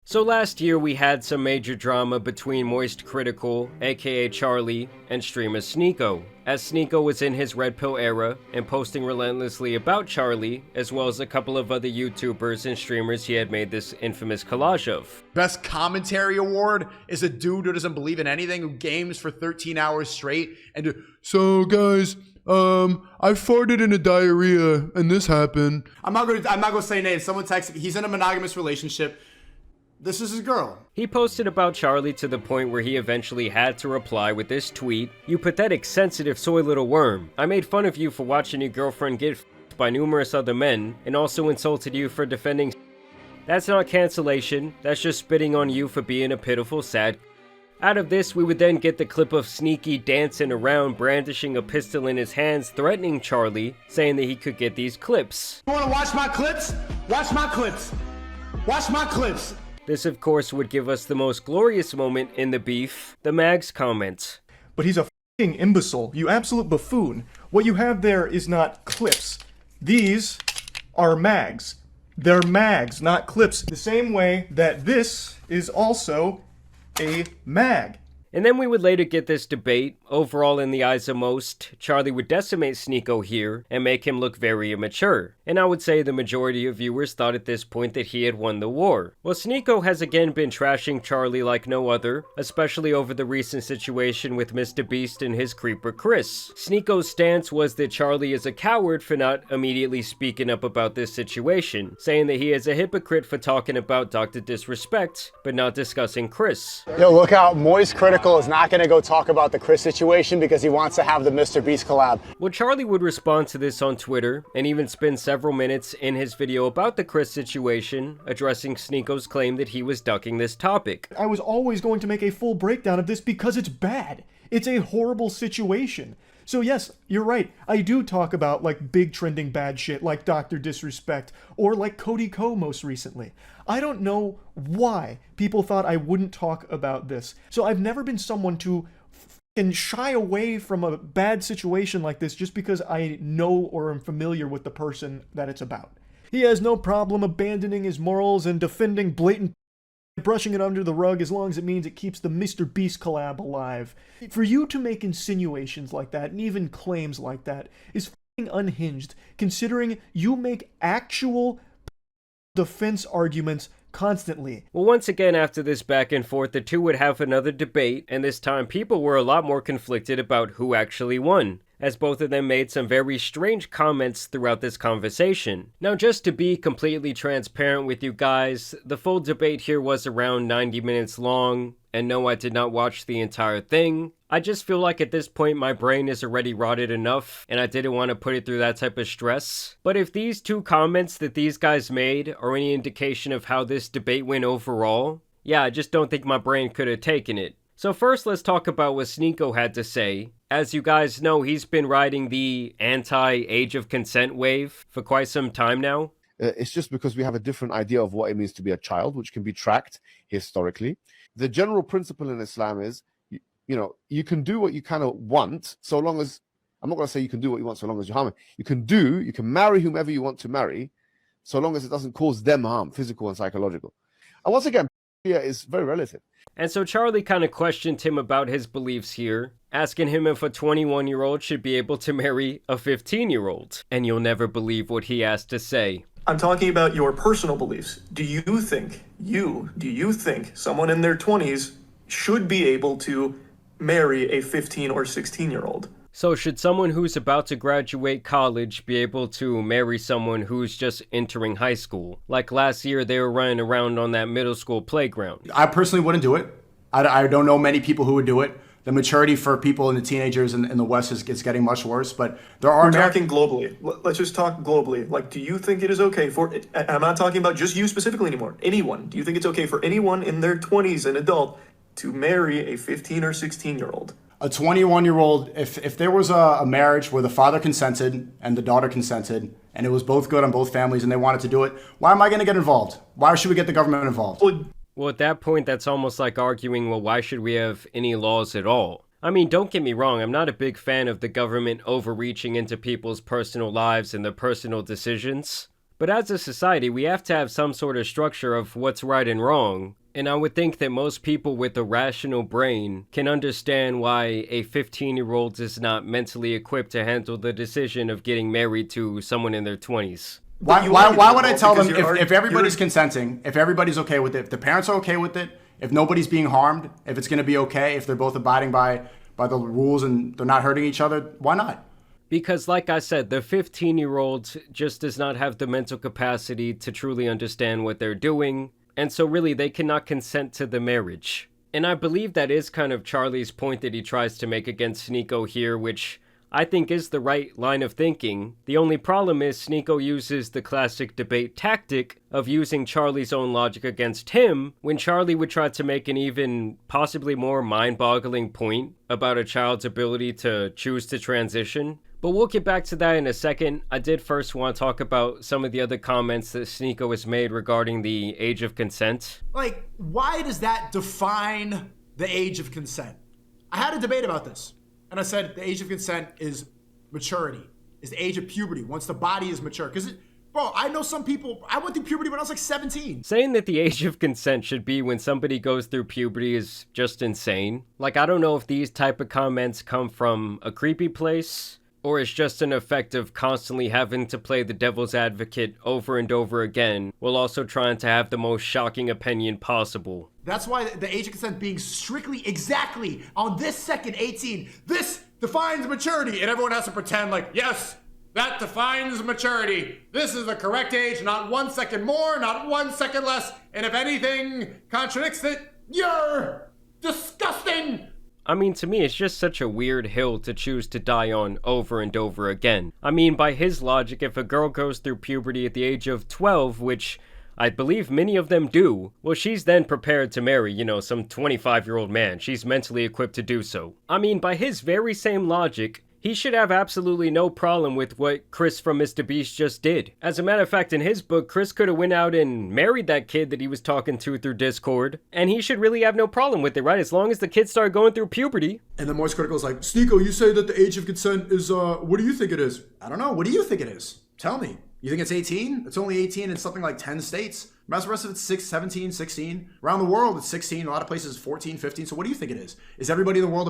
So last year we had some major drama between Moist Critikal, aka Charlie, and streamer Sneako, as Sneako was in his Red Pill era and posting relentlessly about Charlie, as well as a couple of other YouTubers and streamers he had made this infamous collage of. Best commentary award is a dude who doesn't believe in anything, who games for 13 hours straight and so guys, I farted in a diarrhea and this happened. I'm not gonna say names. Someone texted, he's in a monogamous relationship. This is his girl. He posted about Charlie to the point where he eventually had to reply with this tweet: "You pathetic, sensitive, soy little worm. I made fun of you for watching your girlfriend get f***ed by numerous other men, and also insulted you for defending. That's not cancellation, that's just spitting on you for being a pitiful, sad." Out of this, we would then get the clip of Sneaky dancing around, brandishing a pistol in his hands, threatening Charlie, saying that he could get these clips. You wanna watch my clips? Watch my clips. Watch my clips. This, of course, would give us the most glorious moment in the beef, the Mags comment. But he's a f***ing imbecile, you absolute buffoon. What you have there is not clips. These are mags. They're mags, not clips. The same way that this is also a mag. And then we would later get this debate. Overall, in the eyes of most, Charlie would decimate Sneako here and make him look very immature. And I would say the majority of viewers thought at this point that he had won the war. Well, Sneako has again been trashing Charlie like no other, especially over the recent situation with Mr. Beast and his creeper Chris. Sneako's stance was that Charlie is a coward for not immediately speaking up about this situation, saying that he is a hypocrite for talking about Dr. Disrespect, but not discussing Chris. Yo, look out, Moist Critikal is not going to go talk about the Chris situation because he wants to have the Mr. Beast collab. Well, Charlie would respond to this on Twitter, and even spend several minutes in his video about the Chris situation, addressing Sneako's claim that he was ducking this topic. I was always going to make a full breakdown of this because it's bad. It's a horrible situation. So yes, you're right, I do talk about like big trending bad shit like Dr. Disrespect or like Cody Ko most recently. I don't know why people thought I wouldn't talk about this. So I've never been someone to f***ing shy away from a bad situation like this just because I know or am familiar with the person that it's about. He has no problem abandoning his morals and defending blatant brushing it under the rug as long as it means it keeps the Mr. Beast collab alive. For you to make insinuations like that and even claims like that is f***ing unhinged, considering you make actual defense arguments constantly. Well, once again, after this back and forth, the two would have another debate, and this time people were a lot more conflicted about who actually won, as both of them made some very strange comments throughout this conversation. Now, just to be completely transparent with you guys, the full debate here was around 90 minutes long, and no, I did not watch the entire thing. I just feel like at this point my brain is already rotted enough, and I didn't want to put it through that type of stress. But if these two comments that these guys made are any indication of how this debate went overall, yeah, I just don't think my brain could have taken it. So first, let's talk about what Sneako had to say. As you guys know, he's been riding the anti-age of consent wave for quite some time now. It's just because we have a different idea of what it means to be a child, which can be tracked historically. The general principle in Islam is, you know, you can do what you kind of want, so long as, I'm not going to say you can do what you want so long as you harm it. You can marry whomever you want to marry, so long as it doesn't cause them harm, physical and psychological. And once again, is very relative. And so Charlie kind of questioned him about his beliefs here, asking him if a 21-year-old should be able to marry a 15-year-old. And you'll never believe what he has to say. I'm talking about your personal beliefs. Do you think someone in their 20s should be able to marry a 15 or 16-year-old? So should someone who's about to graduate college be able to marry someone who's just entering high school? Like last year they were running around on that middle school playground. I personally wouldn't do it. I don't know many people who would do it. The maturity for people and the teenagers in the West is getting much worse, but there are... We're talking globally. Let's just talk globally. Like, do you think it is okay for... I'm not talking about just you specifically anymore. Anyone. Do you think it's okay for anyone in their 20s, an adult, to marry a 15 or 16-year-old? A 21-year-old, if there was a marriage where the father consented and the daughter consented, and it was both good on both families and they wanted to do it, why am I going to get involved? Why should we get the government involved? Well, at that point, that's almost like arguing, well, why should we have any laws at all? I mean, don't get me wrong, I'm not a big fan of the government overreaching into people's personal lives and their personal decisions. But as a society, we have to have some sort of structure of what's right and wrong. And I would think that most people with a rational brain can understand why a 15-year-old is not mentally equipped to handle the decision of getting married to someone in their 20s. Why would I tell them if everybody's consenting, if everybody's okay with it, if the parents are okay with it, if nobody's being harmed, if it's going to be okay, if they're both abiding by the rules and they're not hurting each other, why not? Because like I said, the 15-year-old just does not have the mental capacity to truly understand what they're doing, and so really they cannot consent to the marriage. And I believe that is kind of Charlie's point that he tries to make against Sneako here, which I think is the right line of thinking. The only problem is Sneako uses the classic debate tactic of using Charlie's own logic against him when Charlie would try to make an even possibly more mind-boggling point about a child's ability to choose to transition. But we'll get back to that in a second. I did first want to talk about some of the other comments that Sneako has made regarding the age of consent. Like, why does that define the age of consent? I had a debate about this. And I said the age of consent is maturity, is the age of puberty, once the body is mature. Because, bro, I know some people, I went through puberty when I was like 17. Saying that the age of consent should be when somebody goes through puberty is just insane. Like, I don't know if these type of comments come from a creepy place, or it's just an effect of constantly having to play the devil's advocate over and over again, while also trying to have the most shocking opinion possible. That's why the age of consent being strictly exactly on this second 18, this defines maturity. And everyone has to pretend like, yes, that defines maturity. This is the correct age, not 1 second more, not 1 second less. And if anything contradicts it, you're disgusting. I mean, to me, it's just such a weird hill to choose to die on over and over again. I mean, by his logic, if a girl goes through puberty at the age of 12, which I believe many of them do, well, she's then prepared to marry, some 25-year-old man. She's mentally equipped to do so. I mean, by his very same logic, he should have absolutely no problem with what Chris from Mr. Beast just did. As a matter of fact, in his book, Chris could have went out and married that kid that he was talking to through Discord, and he should really have no problem with it, right? As long as the kid started going through puberty. And the Moist Critical is like, Sneako, you say that the age of consent is, what do you think it is? I don't know. What do you think it is? Tell me. You think it's 18? It's only 18 in something like 10 states. The rest of it's 6, 17, 16. Around the world, it's 16. A lot of places, 14, 15. So what do you think it is? Is everybody in the world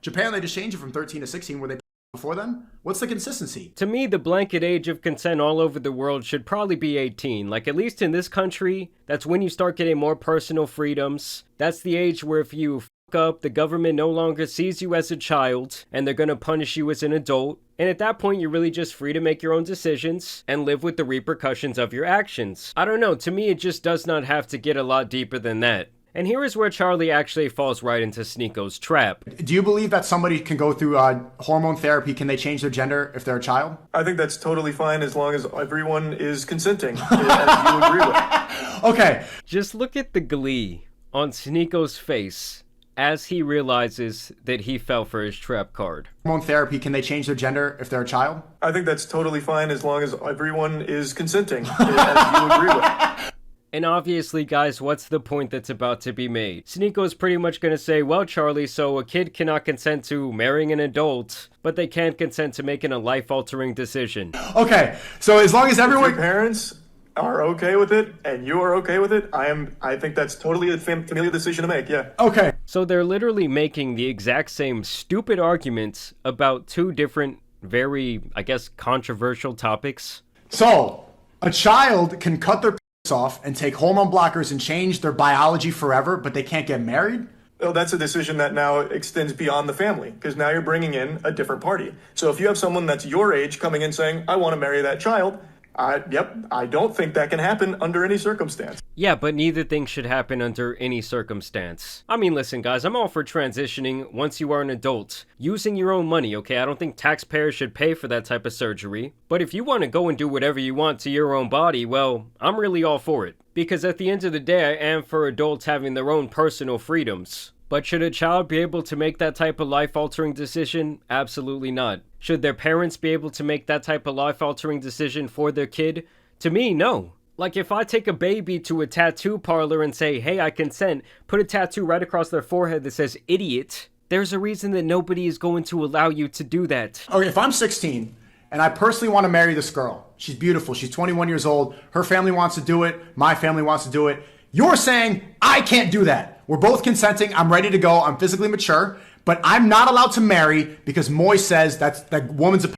Japan, they just changed it from 13 to 16. Were they before then? What's the consistency? To me, the blanket age of consent all over the world should probably be 18. Like, at least in this country, that's when you start getting more personal freedoms. That's the age where if you fuck up, the government no longer sees you as a child, and they're gonna punish you as an adult. And at that point, you're really just free to make your own decisions and live with the repercussions of your actions. I don't know, to me, it just does not have to get a lot deeper than that. And here is where Charlie actually falls right into Sneako's trap. Do you believe that somebody can go through hormone therapy? Can they change their gender if they're a child? I think that's totally fine as long as everyone is consenting, as you agree with. Okay. Just look at the glee on Sneako's face as he realizes that he fell for his trap card. Hormone therapy, can they change their gender if they're a child? I think that's totally fine as long as everyone is consenting, as you agree with. And obviously, guys, what's the point that's about to be made? Sneako's pretty much gonna say, well, Charlie, so a kid cannot consent to marrying an adult, but they can't consent to making a life-altering decision. Okay, so as long as everyone... If your parents are okay with it, and you are okay with it, I think that's totally a familial decision to make, yeah. Okay. So they're literally making the exact same stupid arguments about two different, very, I guess, controversial topics. So, a child can cut their off and take hormone blockers and change their biology forever, but they can't get married? Well, that's a decision that now extends beyond the family, because now you're bringing in a different party. So if you have someone that's your age coming in saying, I want to marry that child, I don't think that can happen under any circumstance. Yeah, but neither thing should happen under any circumstance. I mean, listen, guys, I'm all for transitioning once you are an adult. Using your own money, okay? I don't think taxpayers should pay for that type of surgery. But if you want to go and do whatever you want to your own body, well, I'm really all for it. Because at the end of the day, I am for adults having their own personal freedoms. But should a child be able to make that type of life-altering decision? Absolutely not. Should their parents be able to make that type of life-altering decision for their kid? To me, no. Like, if I take a baby to a tattoo parlor and say, hey, I consent, put a tattoo right across their forehead that says idiot, there's a reason that nobody is going to allow you to do that. Okay, if I'm 16 and I personally want to marry this girl, she's beautiful, she's 21 years old, her family wants to do it, my family wants to do it, You're saying, I can't do that. We're both consenting. I'm ready to go. I'm physically mature, but I'm not allowed to marry because Moy says that woman's a.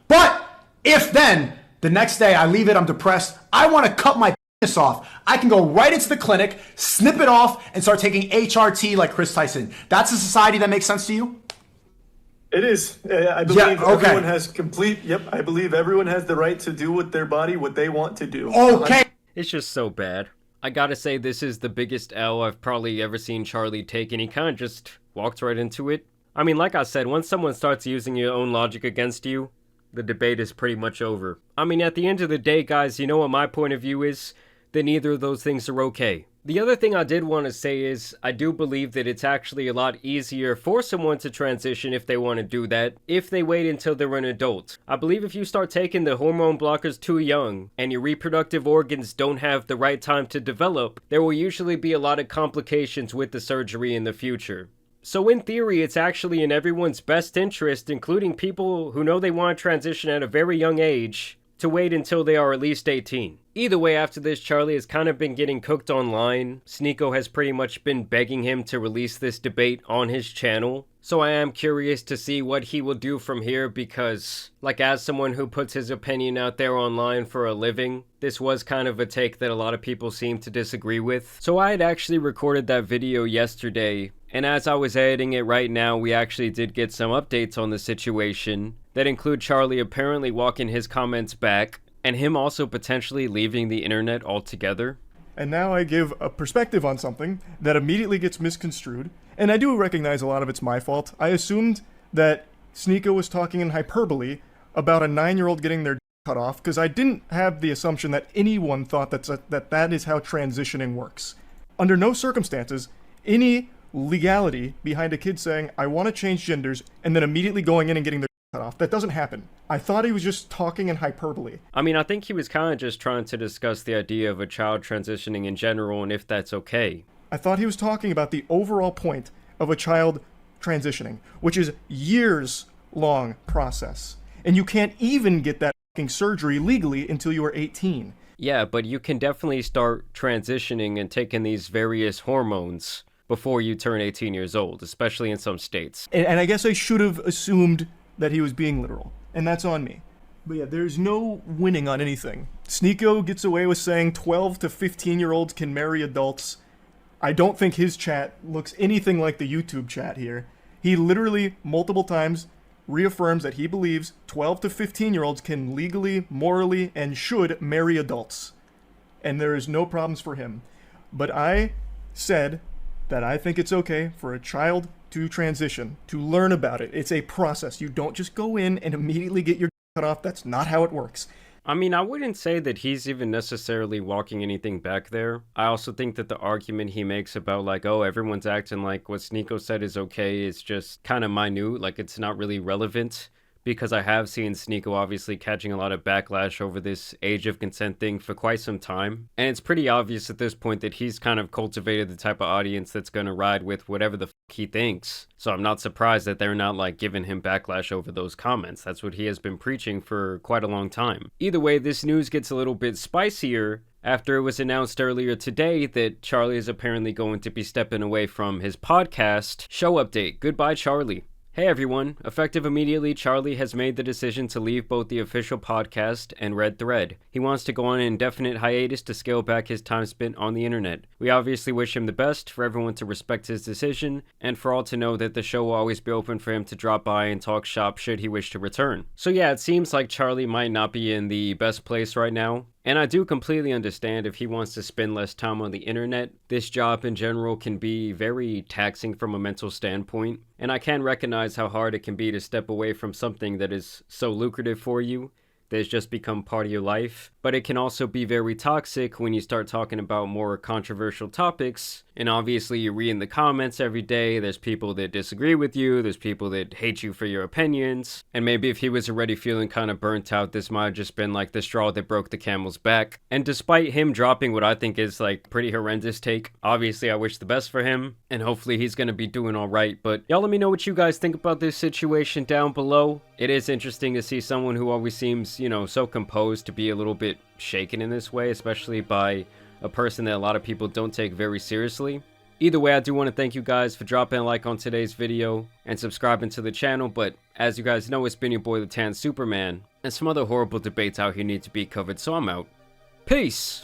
But if then the next day I leave it, I'm depressed, I want to cut my penis off, I can go right into the clinic, snip it off, and start taking HRT like Chris Tyson. That's a society that makes sense to you? It is. I believe okay. everyone has I believe everyone has the right to do with their body what they want to do. Okay. It's just so bad. I gotta say, this is the biggest L I've probably ever seen Charlie take, and he kind of just walked right into it. I mean, like I said, once someone starts using your own logic against you, the debate is pretty much over. I mean, at the end of the day, guys, you know what my point of view is? That neither of those things are okay. The other thing I did want to say is, I do believe that it's actually a lot easier for someone to transition if they want to do that, if they wait until they're an adult. I believe if you start taking the hormone blockers too young, and your reproductive organs don't have the right time to develop, there will usually be a lot of complications with the surgery in the future. So in theory, it's actually in everyone's best interest, including people who know they want to transition at a very young age, to wait until they are at least 18. Either way, after this, Charlie has kind of been getting cooked online. Sneako has pretty much been begging him to release this debate on his channel. So I am curious to see what he will do from here because, like, as someone who puts his opinion out there online for a living, this was kind of a take that a lot of people seem to disagree with. So I had actually recorded that video yesterday, and as I was editing it right now, we actually did get some updates on the situation that include Charlie apparently walking his comments back, and him also potentially leaving the internet altogether. And now I give a perspective on something that immediately gets misconstrued, and I do recognize a lot of it's my fault. I assumed that Sneako was talking in hyperbole about a 9-year-old getting their cut off, because I didn't have the assumption that anyone thought that is how transitioning works. Under no circumstances, any legality behind a kid saying, I want to change genders, and then immediately going in and getting their cut off. That doesn't happen. I thought he was just talking in hyperbole. I mean, I think he was kind of just trying to discuss the idea of a child transitioning in general and if that's okay. I thought he was talking about the overall point of a child transitioning, which is years-long process. And you can't even get that fucking surgery legally until you are 18. Yeah, but you can definitely start transitioning and taking these various hormones before you turn 18 years old, especially in some states. And I guess I should have assumed that he was being literal, and that's on me. But yeah, there's no winning on anything. Sneako gets away with saying 12 to 15-year-olds can marry adults. I don't think his chat looks anything like the YouTube chat here. He literally, multiple times, reaffirms that he believes 12 to 15-year-olds can legally, morally, and should marry adults. And there is no problems for him. But I said that I think it's okay for a child to transition, to learn about it. It's a process. You don't just go in and immediately get your cut off. That's not how it works. I mean, I wouldn't say that he's even necessarily walking anything back there. I also think that the argument he makes about, like, oh, everyone's acting like what Sneako said is okay is just kind of minute, like it's not really relevant. Because I have seen Sneako obviously catching a lot of backlash over this age of consent thing for quite some time. And it's pretty obvious at this point that he's kind of cultivated the type of audience that's going to ride with whatever the he thinks. So I'm not surprised that they're not like giving him backlash over those comments. That's what he has been preaching for quite a long time. Either way, this news gets a little bit spicier after it was announced earlier today that Charlie is apparently going to be stepping away from his podcast. Show update. Goodbye, Charlie. Hey everyone, effective immediately, Charlie has made the decision to leave both the official podcast and Red Thread. He wants to go on an indefinite hiatus to scale back his time spent on the internet. We obviously wish him the best, for everyone to respect his decision, and for all to know that the show will always be open for him to drop by and talk shop should he wish to return. So yeah, it seems like Charlie might not be in the best place right now. And I do completely understand if he wants to spend less time on the internet. This job in general can be very taxing from a mental standpoint, and I can recognize how hard it can be to step away from something that is so lucrative for you, that has just become part of your life. But it can also be very toxic when you start talking about more controversial topics, and obviously you read in the comments every day, there's people that disagree with you, there's people that hate you for your opinions, and maybe if he was already feeling kind of burnt out, this might have just been like the straw that broke the camel's back. And despite him dropping what I think is like pretty horrendous take, obviously I wish the best for him, and hopefully he's gonna be doing alright. But y'all let me know what you guys think about this situation down below. It is interesting to see someone who always seems, you know, so composed to be a little bit shaken in this way, especially by a person that a lot of people don't take very seriously. Either way, I do want to thank you guys for dropping a like on today's video and subscribing to the channel, but as you guys know, it's been your boy the Tan Superman, and some other horrible debates out here need to be covered, so I'm out. Peace!